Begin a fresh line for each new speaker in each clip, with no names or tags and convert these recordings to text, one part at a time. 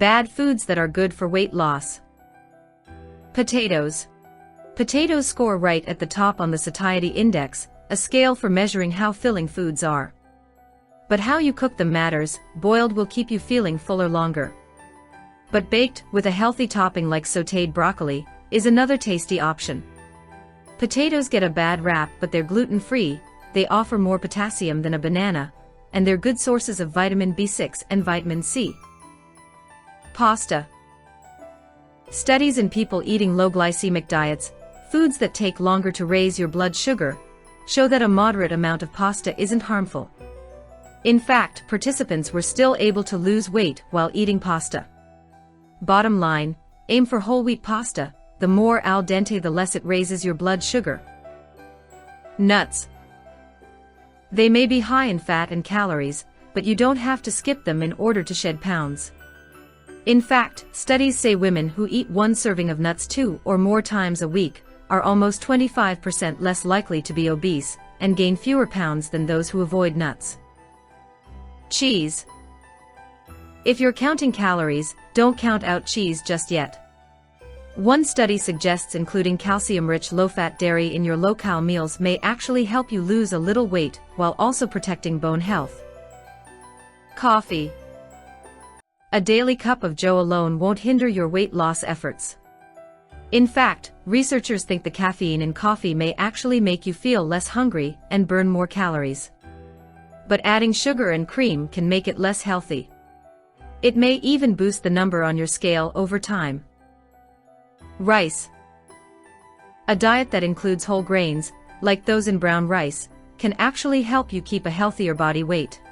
Bad foods that are good for weight loss. Potatoes. Potatoes score right at the top on the satiety index, a scale for measuring how filling foods are. But how you cook them matters. Boiled will keep you feeling fuller longer. But baked, with a healthy topping like sautéed broccoli, is another tasty option. Potatoes get a bad rap, but they're gluten-free, they offer more potassium than a banana, and they're good sources of vitamin B6 and vitamin C. Pasta. Studies in people eating low-glycemic diets, foods that take longer to raise your blood sugar, show that a moderate amount of pasta isn't harmful. In fact, participants were still able to lose weight while eating pasta. Bottom line, aim for whole wheat pasta. The more al dente, the less it raises your blood sugar. Nuts. They may be high in fat and calories, but you don't have to skip them in order to shed pounds. In fact, studies say women who eat one serving of nuts 2 or more times a week are almost 25% less likely to be obese and gain fewer pounds than those who avoid nuts. Cheese. If you're counting calories, don't count out cheese just yet. One study suggests including calcium-rich low-fat dairy in your low-cal meals may actually help you lose a little weight while also protecting bone health. Coffee. A daily cup of Joe alone won't hinder your weight loss efforts. In fact, researchers think the caffeine in coffee may actually make you feel less hungry and burn more calories. But adding sugar and cream can make it less healthy. It may even boost the number on your scale over time. Rice. A diet that includes whole grains, like those in brown rice, can actually help you keep a healthier body weight.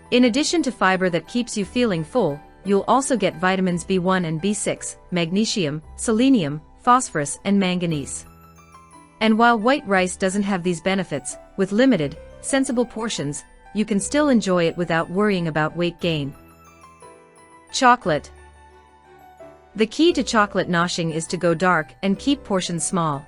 In addition to fiber that keeps you feeling full, you'll also get vitamins B1 and B6, magnesium, selenium, phosphorus, and manganese. And while white rice doesn't have these benefits, with limited, sensible portions, you can still enjoy it without worrying about weight gain. Chocolate. The key to chocolate noshing is to go dark and keep portions small.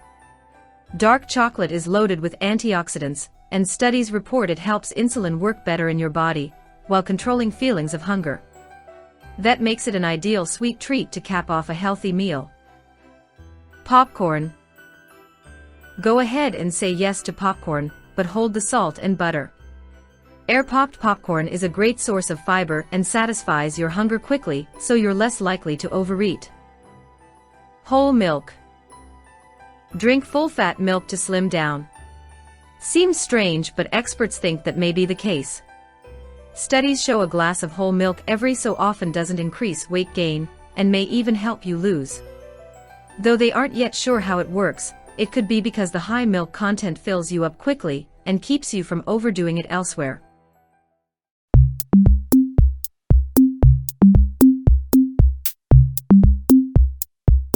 Dark chocolate is loaded with antioxidants, and studies report it helps insulin work better in your body, while controlling feelings of hunger. That makes it an ideal sweet treat to cap off a healthy meal. Popcorn. Go ahead and say yes to popcorn, but hold the salt and butter. Air-popped popcorn is a great source of fiber and satisfies your hunger quickly, so you're less likely to overeat. Whole milk. Drink full-fat milk to slim down. Seems strange, but experts think that may be the case. Studies show a glass of whole milk every so often doesn't increase weight gain, and may even help you lose. Though they aren't yet sure how it works, it could be because the high milk content fills you up quickly and keeps you from overdoing it elsewhere.